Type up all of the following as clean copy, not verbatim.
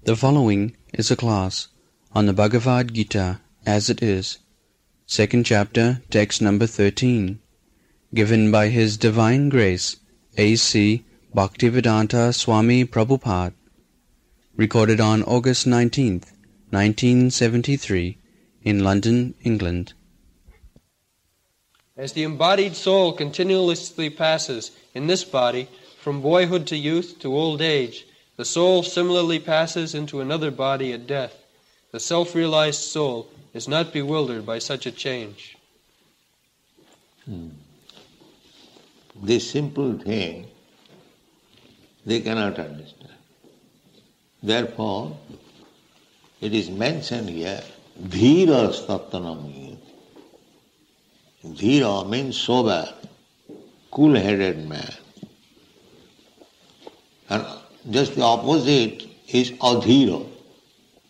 The following is a class on the Bhagavad Gita as it is, second chapter, text number 13, given by His Divine Grace, A.C. Bhaktivedanta Swami Prabhupada, recorded on August 19th, 1973, in London, England. As the embodied soul continuously passes in this body from boyhood to youth to old age, the soul similarly passes into another body at death. The self-realized soul is not bewildered by such a change. This simple thing they cannot understand. Therefore, it is mentioned here, Dhira Stattanam. Dhira means sober, cool-headed man. And just the opposite is Adhira.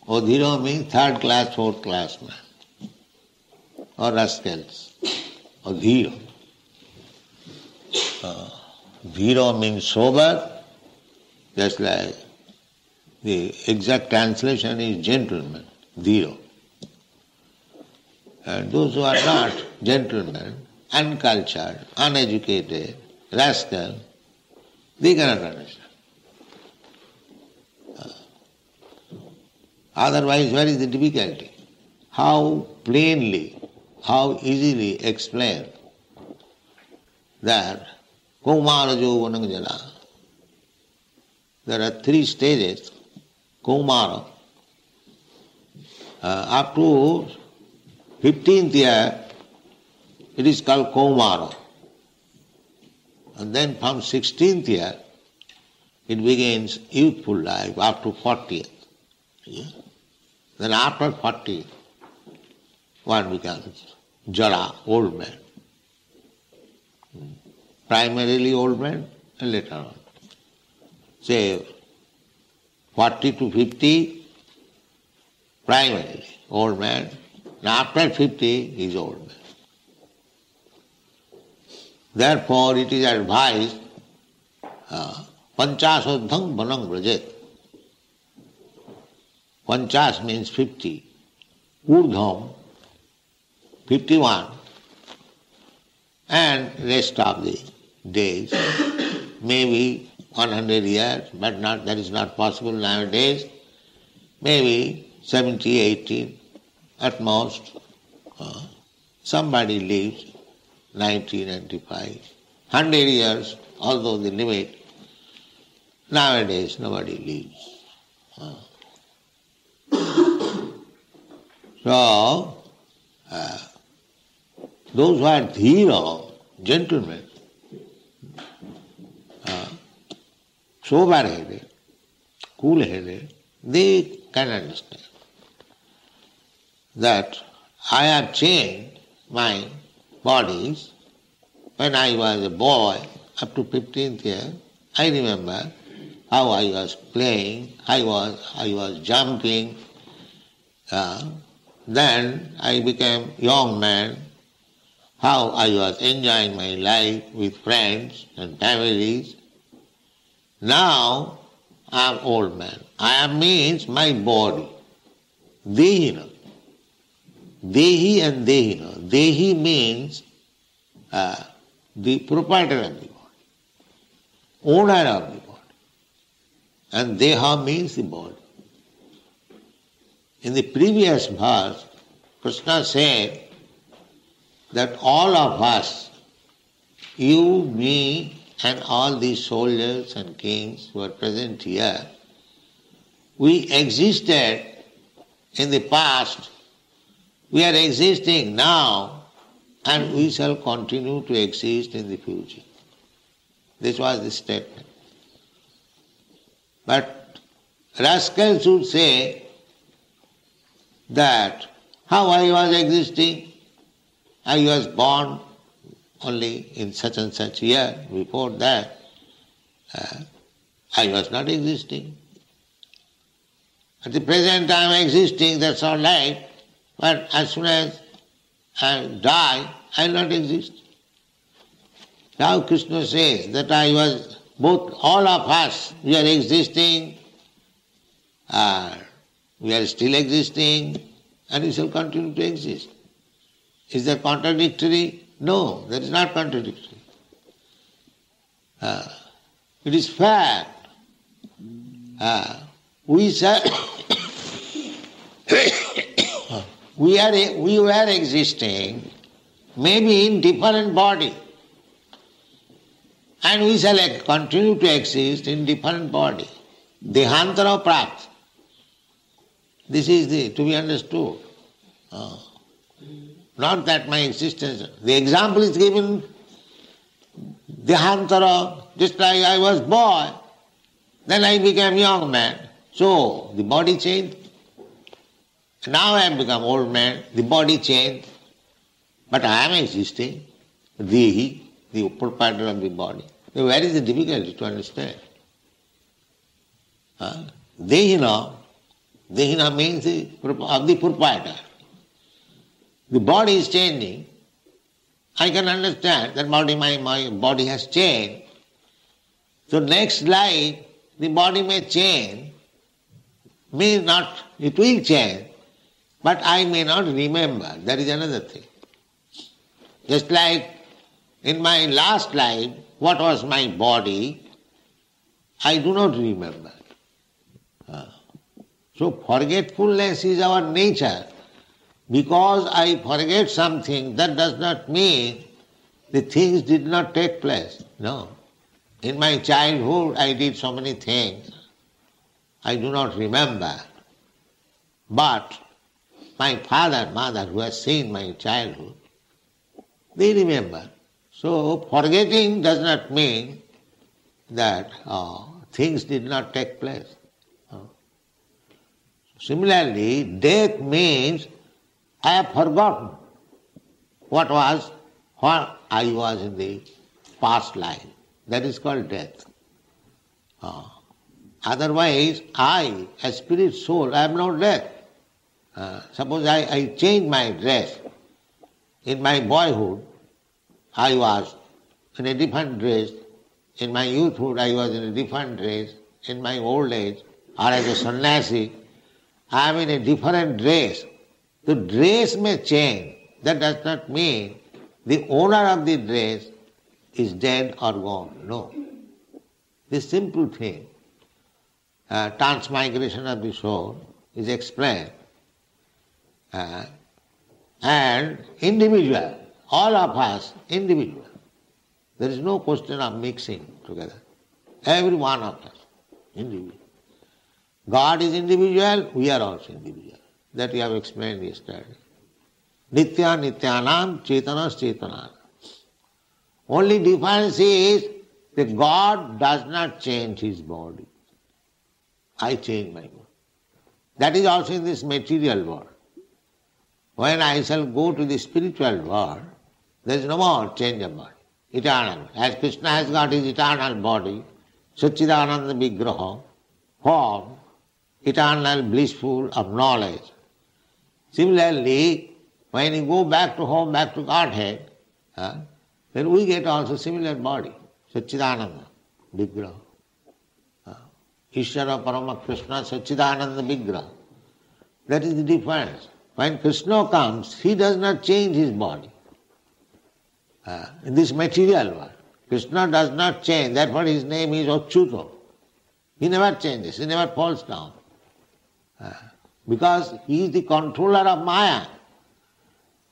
Adhira means third class, fourth class man, or rascals. Adhira. Dhira means sober, just like the exact translation is gentleman, Dhira. And those who are not gentlemen, uncultured, uneducated, rascal, they cannot understand. Otherwise, where is the difficulty? How plainly, how easily explain that Kaumara Jovanam Jala. There are three stages. Kaumara. Up to 15th year, it is called Kaumara. And then from 16th year, it begins youthful life up to 40th. Yeah? Then after 40, one becomes Jara, old man. Primarily old man and later on. Say 40 to 50, primarily old man. And after 50, he is old man. Therefore, it is advised, Panchasodham Banam Brajet. Panchas means 50. Urdham, 51. And rest of the days, maybe 100 years, but that is not possible nowadays. Maybe 70, 80, at most. Somebody lives 90, 95. 100 years, although the limit, nowadays nobody lives. So, those who are dhira, gentlemen, sober-headed, cool-headed, they can understand that I have changed my bodies. When I was a boy, up to 15th year, I remember how I was playing, I was jumping. Then I became young man, how I was enjoying my life with friends and families. Now I am old man. I am means my body. Dehina. Dehi and Dehina. Dehi means the proprietor of the body, owner of the body. And Deha means the body. In the previous verse, Krishna said that all of us, you, me, and all these soldiers and kings who are present here, we existed in the past, we are existing now, and we shall continue to exist in the future. This was the statement. But rascals would say that how I was existing, I was born only in such and such year. Before that, I was not existing. At the present time existing, that's all right, but as soon as I die, I will not exist. Now Krishna says that I was, both all of us, we are existing We are still existing and we shall continue to exist. Is that contradictory? No, that is not contradictory. It is fact. We were existing maybe in different body, and we shall continue to exist in different body. Dehantara prapt. This is to be understood. Not that my existence. The example is given, Dehantara, just like I was boy, then I became young man. So the body changed. Now I have become old man, the body changed. But I am existing, the proprietor of the body. So where is the difficulty to understand? Dehina means of the proprietor. The body is changing. I can understand that my body has changed. So next life, the body may change, may not, it will change, but I may not remember. That is another thing. Just like in my last life, what was my body, I do not remember. So forgetfulness is our nature. Because I forget something, that does not mean the things did not take place. No. In my childhood, I did so many things. I do not remember. But my father, mother, who has seen my childhood, they remember. So forgetting does not mean that things did not take place. Similarly, death means I have forgotten what I was in the past life. That is called death. Otherwise, I, as spirit soul, I am not dead. Suppose I change my dress. In my boyhood, I was in a different dress. In my youthhood, I was in a different dress. In my old age, or as a sannyasi, I am in a different dress. The dress may change. That does not mean the owner of the dress is dead or gone. No. This simple thing, transmigration of the soul, is explained. And individual, all of us individual. There is no question of mixing together. Every one of us individual. God is individual, we are also individual. That we have explained yesterday. Nitya nityanam chetanas chetanam. Only difference is that God does not change his body. I change my body. That is also in this material world. When I shall go to the spiritual world, there is no more change of body. Eternal. As Krishna has got his eternal body, Satchidananda Vigraha, form, eternal, blissful, of knowledge. Similarly, when you go back to home, back to Godhead, then we get also similar body, Satchidananda Vigraha. Ishvara Parama Krishna Satchidananda Vigraha. That is the difference. When Krishna comes, he does not change his body. In this material world, Krishna does not change, therefore his name is Achyuta. He never changes, he never falls down. Because he is the controller of Maya.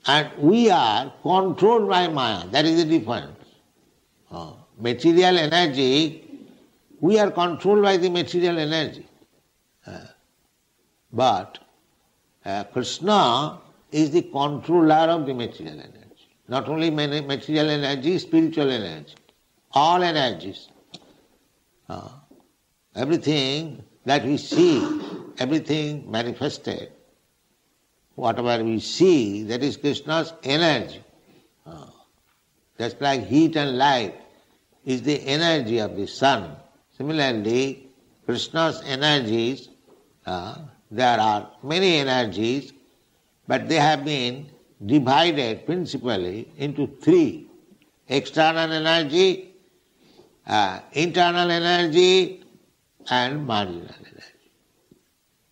And we are controlled by Maya. That is the difference. Material energy, we are controlled by the material energy. But Krishna is the controller of the material energy. Not only material energy, spiritual energy. All energies. Everything that we see, everything manifested, whatever we see, that is Krishna's energy. Just like heat and light is the energy of the sun. Similarly, Krishna's energies, there are many energies, but they have been divided principally into three. External energy, internal energy, and marginal energy.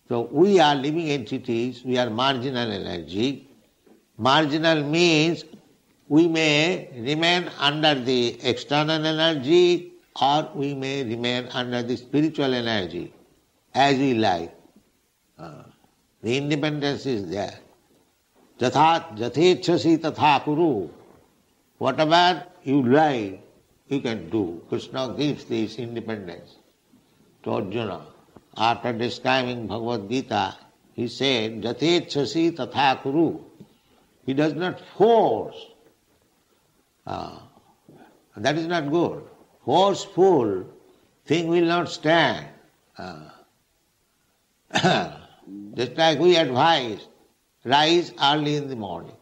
So we are living entities, we are marginal energy. Marginal means we may remain under the external energy or we may remain under the spiritual energy as we like. The independence is there. Jathechasi tatha kuru. Whatever you like, you can do. Krishna gives this independence to Arjuna. After describing Bhagavad Gita, he said, Jathechasi tatha kuru. He does not force. That is not good. Forceful thing will not stand. Just like we advise, rise early in the morning.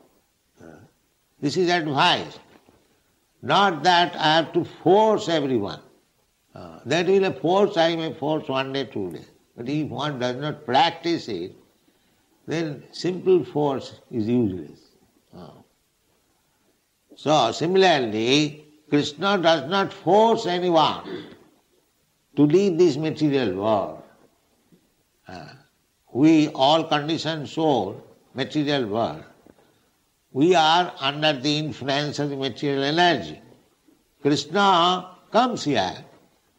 This is advice. Not that I have to force everyone. That will force, I may force one day, 2 days. But if one does not practice it, then simple force is useless. So similarly, Krishna does not force anyone to leave this material world. We all conditioned soul, material world, we are under the influence of the material energy. Krishna comes here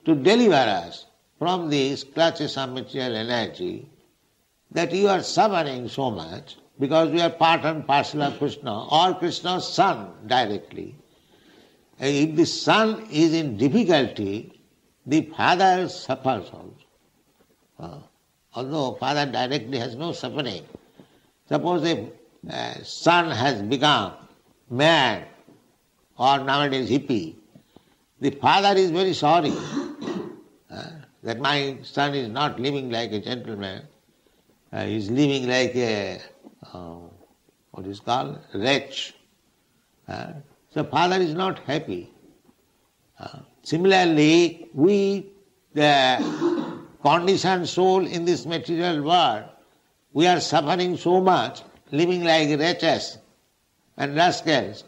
to deliver us from these clutches of material energy, that you are suffering so much because we are part and parcel of Krishna or Krishna's son directly. And if the son is in difficulty, the father suffers also. Although father directly has no suffering. Suppose if son has become mad or nowadays hippie, the father is very sorry that my son is not living like a gentleman, he is living like a, what is called, wretch. So father is not happy. Similarly, we, the conditioned soul in this material world, we are suffering so much, living like wretches and rascals.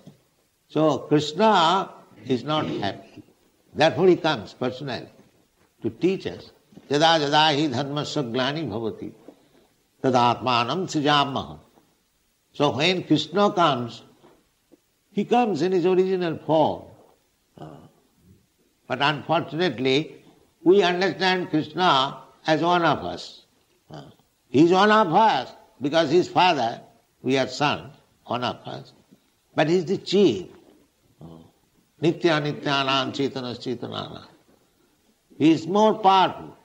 So Krishna is not happy. Therefore he comes personally to teach us. Yada yada hi dharmasya glani bhavati tadatmanam srijamaham. So when Krishna comes, he comes in his original form. But unfortunately, we understand Krishna as one of us. He is one of us because he is father, we are son, one of us. But he is the chief. Nitya nityanam chetanas chetanana. He is more powerful,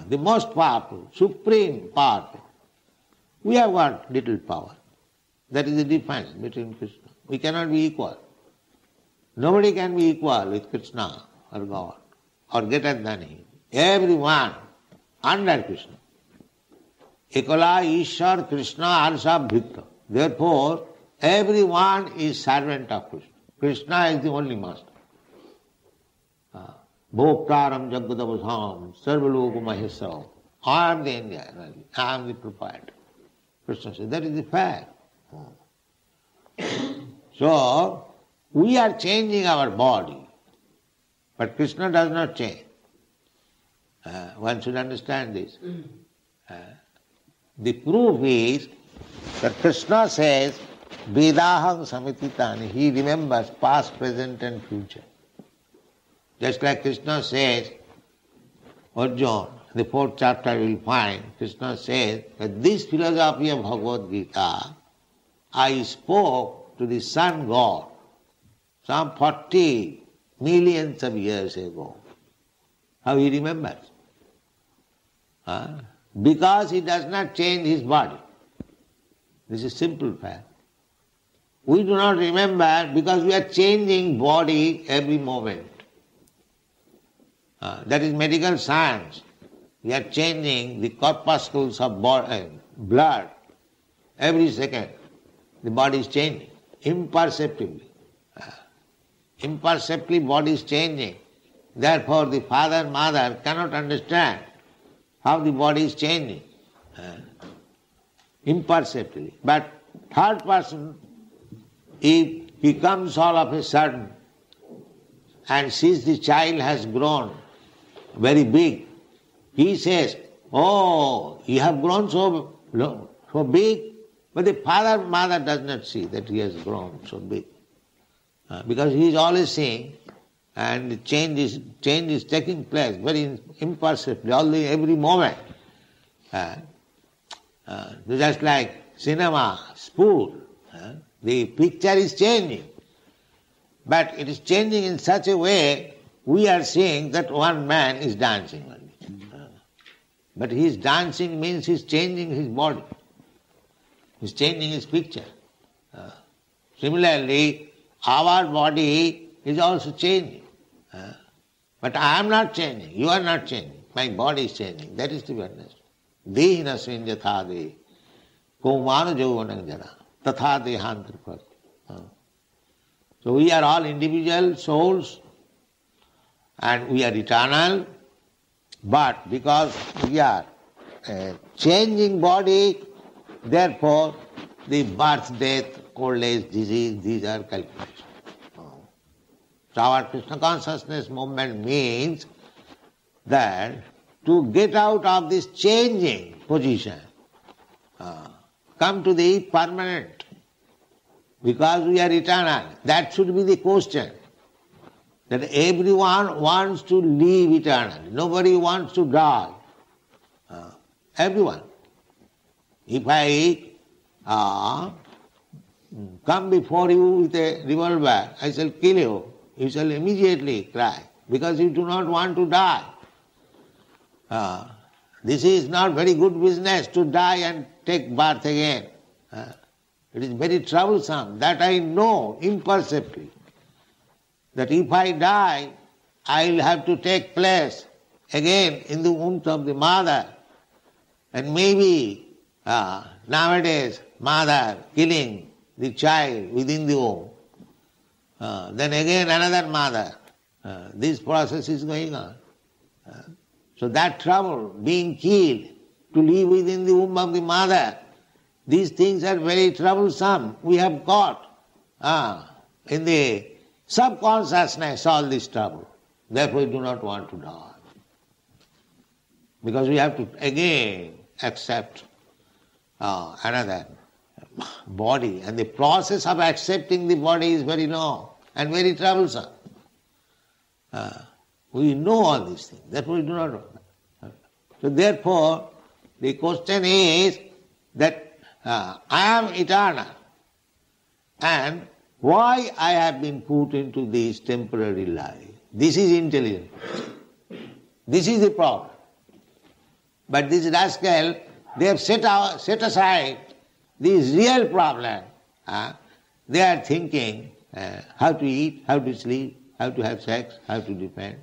the most powerful, supreme powerful. We have got little power. That is the difference between Krishna. We cannot be equal. Nobody can be equal with Krishna or God or greater than him. Everyone under Krishna. Ekala Ishar Krishna Arsa Bhikta. Therefore, everyone is servant of Krishna. Krishna is the only master. Bhoktaram Jagadavasam Sarvaloka Mahesam. I am the India, I am the proprietor. Krishna says, that is the fact. So, we are changing our body, but Krishna does not change. One should understand this. The proof is that Krishna says, Vedaham samititani. He remembers past, present and future. Just like Krishna says, Arjuna, the 4th chapter you will find, Krishna says that this philosophy of Bhagavad Gita I spoke to the sun god some 40 millions of years ago. How he remembers? Because he does not change his body. This is simple fact. We do not remember because we are changing body every moment. That is medical science. We are changing the corpuscles of blood every second. The body is changing imperceptibly. Imperceptibly body is changing. Therefore the father and mother cannot understand how the body is changing. Imperceptibly. But third person, if he comes all of a sudden and sees the child has grown very big, he says, oh, you have grown so big, but the father, mother does not see that he has grown so big. Because he is always seeing, and the change is taking place very imperceptibly, every moment. Just like cinema, spool, the picture is changing. But it is changing in such a way, we are seeing that one man is dancing only. But his dancing means he's changing his body. He's changing his picture. Similarly, our body is also changing. But I am not changing, you are not changing. My body is changing. That is to be understood. Dehina svinjatha de, kaumana jauvanam jana, tatha dehantra. So we are all individual souls and we are eternal, but because we are a changing body, therefore the birth, death, old age, disease, these are calculations. So our Krishna consciousness movement means that to get out of this changing position, come to the permanent, because we are eternal. That should be the question. That everyone wants to live eternally. Nobody wants to die. Everyone. If I come before you with a revolver, I shall kill you. You shall immediately cry, because you do not want to die. This is not very good business to die and take birth again. It is very troublesome. That I know imperceptibly. That if I die, I will have to take place again in the womb of the mother. And maybe nowadays, mother killing the child within the womb. Then again another mother. This process is going on. So that trouble, being killed, to live within the womb of the mother, these things are very troublesome. We have got in the subconsciousness all this trouble. Therefore we do not want to die. Because we have to again accept another body. And the process of accepting the body is very long and very troublesome. We know all these things. Therefore we do not know. So therefore the question is that I am eternal, and why I have been put into this temporary life. This is intelligent. This is the problem. But this rascal, they have set aside this real problem. They are thinking how to eat, how to sleep, how to have sex, how to defend.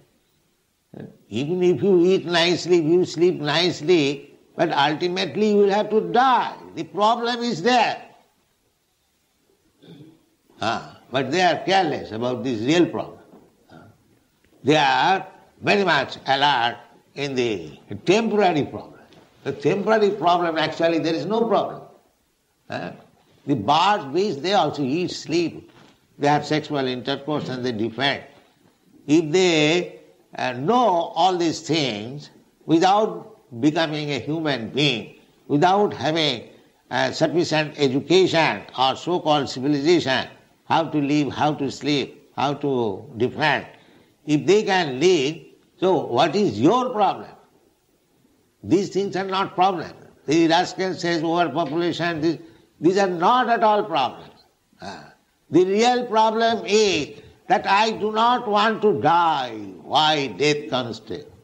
Even if you eat nicely, if you sleep nicely, but ultimately you will have to die. The problem is there. But they are careless about this real problem. They are very much alert in the temporary problem. The temporary problem, actually there is no problem. The birds, beasts, they also eat, sleep. They have sexual intercourse and they defend. If they know all these things without becoming a human being, without having sufficient education or so-called civilization, how to live, how to sleep, how to defend, if they can live, so what is your problem? These things are not problems. The rascal says overpopulation, these are not at all problems. The real problem is that I do not want to die. Why death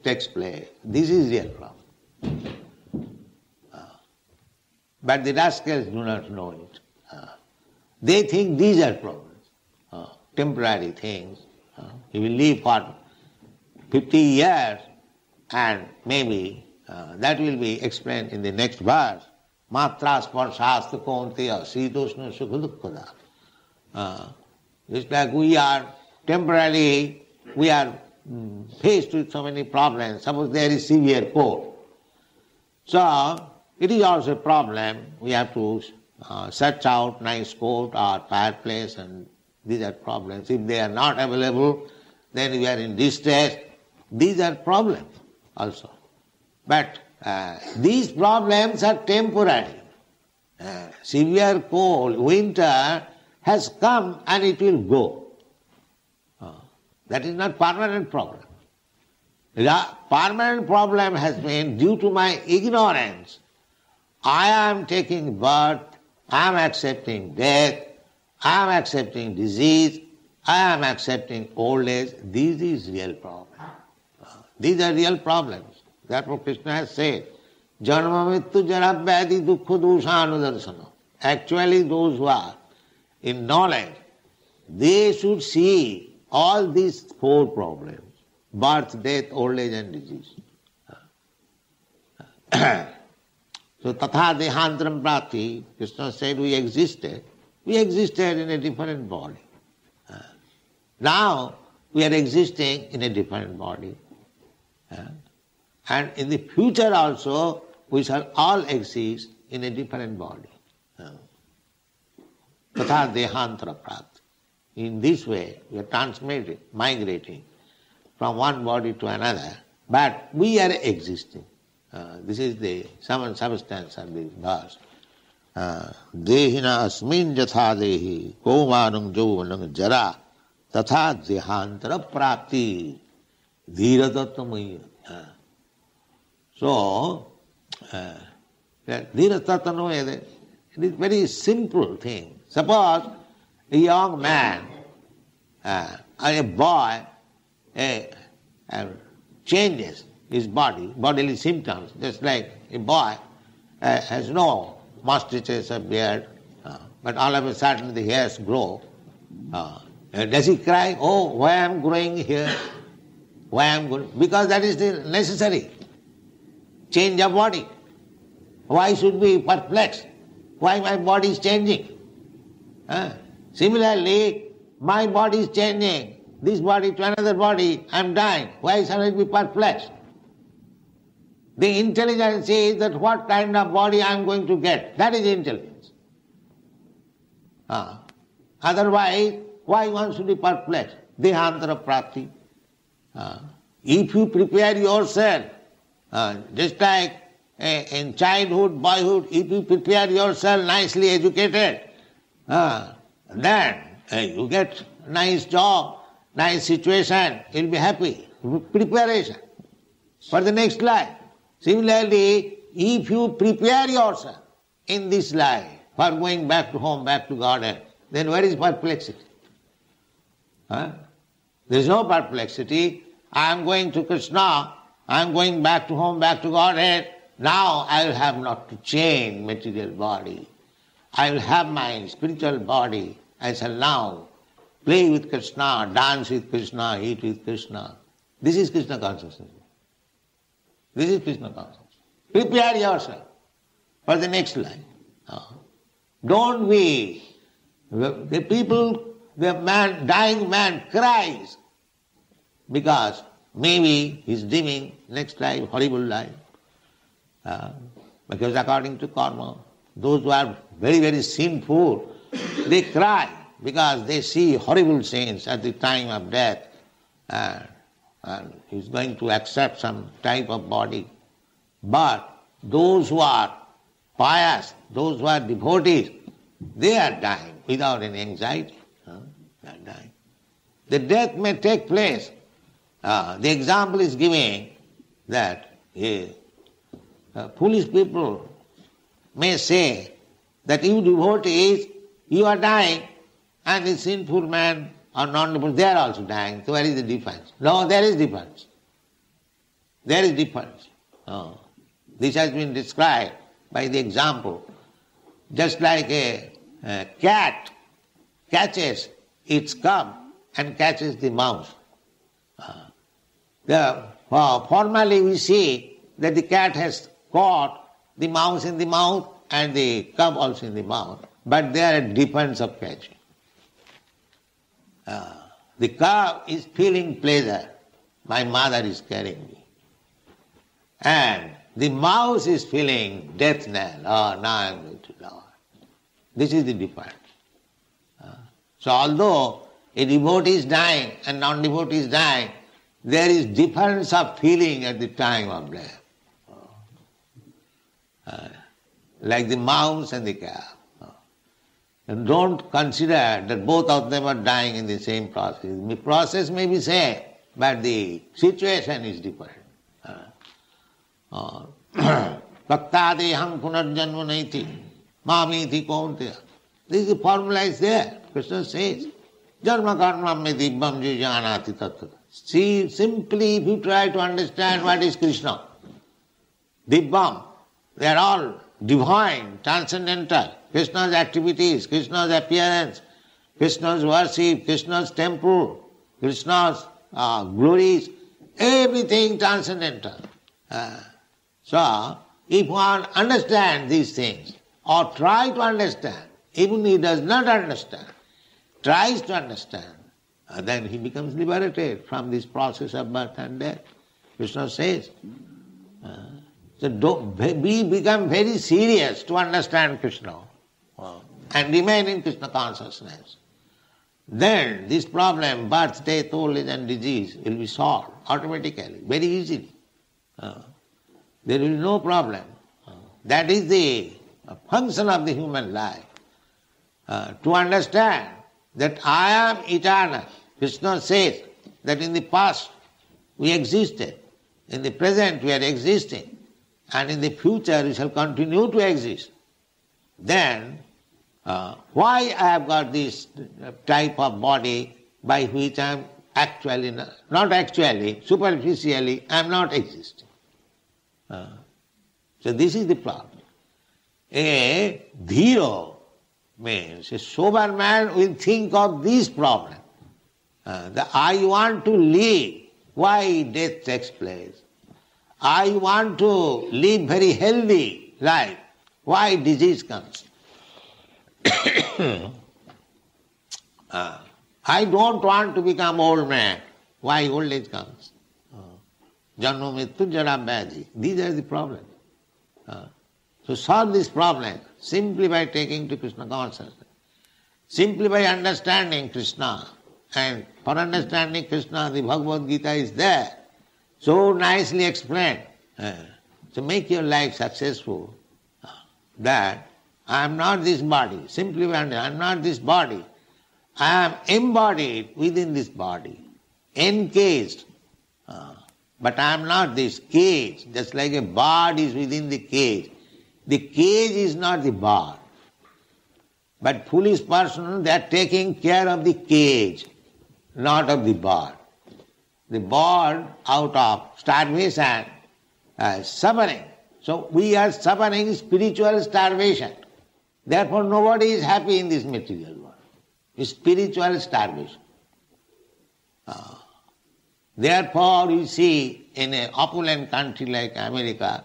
takes place? This is real problem. But the rascals do not know it. They think these are problems, temporary things. You will live for 50 years and maybe that will be explained in the next verse. Matra sparshasta kaunteya sitoshna sukha dukkha. Just like we are temporarily, we are faced with so many problems. Suppose there is severe cold. So, it is also a problem. We have to search out nice coat or fireplace, and these are problems. If they are not available, then we are in distress. These are problems also. But these problems are temporary. Severe cold, winter has come and it will go. That is not permanent problem. The permanent problem has been due to my ignorance. I am taking birth, I am accepting death, I am accepting disease, I am accepting old age. This is real problem. These are real problems. Therefore Krishna has said, Janma mittu jara vyadi dukkha doshanudarsana. Actually those who are in knowledge, they should see all these four problems: birth, death, old age and disease. So tatha dehantram prati, Krishna said we existed in a different body. Now we are existing in a different body. And in the future also we shall all exist in a different body. Tatha dehantara prati. In this way we are migrating from one body to another, but we are existing. This is the sum and substance of this verse. Dehina asmin jatha dehi kaumanam jauvanam jara tatha dehantara prapti dhiratattamayi. So, dhiratattamayi, it is a very simple thing. Suppose a young man, a boy, changes his bodily symptoms, just like a boy has no mustaches or beard, but all of a sudden the hairs grow. Does he cry, oh, why I am growing here? Why I am growing? Because that is necessary. Change of body. Why should we be perplexed? Why my body is changing? Similarly, my body is changing. This body to another body, I am dying. Why shall I be perplexed? The intelligence is that what kind of body I am going to get. That is intelligence. Otherwise, why one should be perplexed? Dehantara prati. If you prepare yourself, just like in childhood, boyhood, if you prepare yourself nicely educated, then you get nice job, nice situation, you'll be happy. Preparation for the next life. Similarly, if you prepare yourself in this life for going back to home, back to Godhead, then where is perplexity? There is no perplexity. I am going to Krishna, I am going back to home, back to Godhead. Now I will have not to change material body. I will have my spiritual body. I shall now play with Krishna, dance with Krishna, eat with Krishna. This is Krishna consciousness. This is Krishna consciousness. Prepare yourself for the next life. Don't be, the people, the man, dying man cries because maybe he's dreaming next life, horrible life. Because according to karma, those who are very, very sinful, they cry because they see horrible sins at the time of death, and he's going to accept some type of body. But those who are pious, those who are devotees, they are dying without any anxiety. They are dying. The death may take place. The example is giving that foolish people may say that you devotees, you are dying, and the sinful man or non-devotees, they are also dying. So where is the difference? No, there is difference. There is difference. This has been described by the example. Just like a cat catches its cub and catches the mouse. Formally we see that the cat has caught the mouse in the mouth and the cub also in the mouth, but they are at difference of catching. The cub is feeling pleasure. My mother is carrying me. And the mouse is feeling death knell. Oh, now I am going to die. This is the difference. So although a devotee is dying and non-devotee is dying, there is difference of feeling at the time of death. like the mouse and the calf. And don't consider that both of them are dying in the same process. The process may be same, but the situation is different. Bhaktadeham punarjanma naiti, mamiti kaunteya. This formula is there. Krishna says, Janma karma me dibbam jujanati tattva. See, simply if you try to understand what is Krishna, dibbam, they are all divine, transcendental. Krishna's activities, Krishna's appearance, Krishna's worship, Krishna's temple, Krishna's glories, everything transcendental. So, if one understands these things, or try to understand, even he does not understand, tries to understand, then he becomes liberated from this process of birth and death. Krishna says. So we become very serious to understand Krishna and remain in Krishna consciousness. Then this problem, birth, death, old age and disease will be solved automatically, very easily. There will be no problem. That is the function of the human life. To understand that I am eternal. Krishna says that in the past we existed, in the present we are existing, and in the future we shall continue to exist. Then, why I have got this type of body by which I am actually, not actually, superficially, I am not existing. So this is the problem. A dhiro means a sober man will think of this problem. That I want to live, why death takes place. I want to live very healthy life, why disease comes. I don't want to become old man, why old age comes. Janma mrityu jara vyadhi. These are the problems. So solve this problem simply by taking to Krishna consciousness, simply by understanding Krishna. And for understanding Krishna, the Bhagavad Gita is there, so nicely explained. So make your life successful, that I am not this body. Simply understand, I am not this body. I am embodied within this body, encaged. But I am not this cage, just like a bird is within the cage. The cage is not the bird. But foolish person, they are taking care of the cage, not of the bird. The bird, out of starvation, suffering. So we are suffering spiritual starvation. Therefore nobody is happy in this material world. It's spiritual starvation. Therefore you see in an opulent country like America,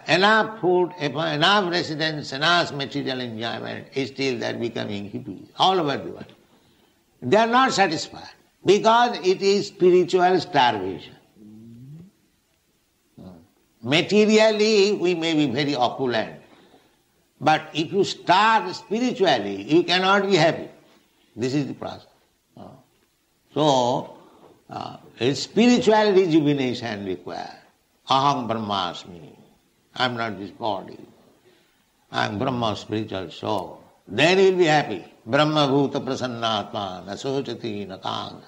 enough food, enough residence, enough material enjoyment, still they are becoming hippies all over the world. They are not satisfied because it is spiritual starvation. Materially we may be very opulent, but if you starve spiritually, you cannot be happy. This is the process. So, a spiritual rejuvenation required. Aham Brahmasmi. I am not this body. I am Brahma, spiritual soul. Then you will be happy. Brahma bhuta prasannatma nasochati nakanga.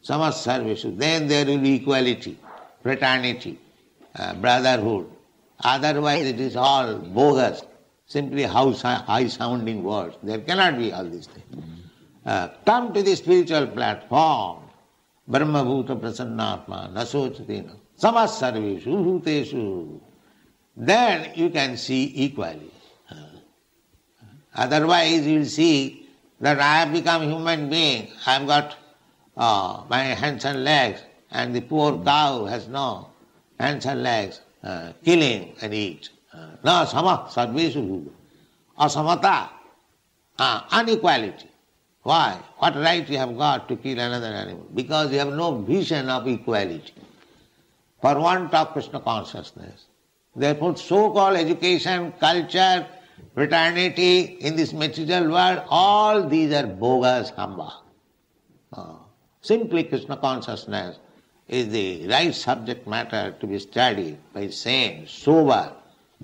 Samas sarveshu. Then there will be equality, fraternity, brotherhood. Otherwise it is all bogus, simply high-sounding words. There cannot be all these things. Come to the spiritual platform. Brahma bhuta prasannatma nasochati nakanga. Samas sarveshu bhuteshu. Then you can see equally. Otherwise you will see that I have become human being, I have got my hands and legs, and the poor cow has no hands and legs, killing and eat. No sama sarveshu bhuta. Asamata, inequality. Why? What right you have got to kill another animal? Because you have no vision of equality. For want of Krishna consciousness. Therefore, so-called education, culture, fraternity in this material world, all these are bogus humbug. Simply Krishna consciousness is the right subject matter to be studied by sane, sober,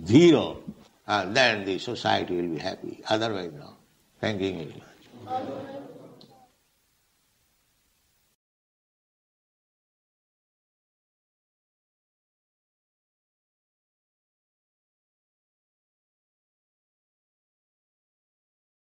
zero, then the society will be happy. Otherwise, no. Thank you very much.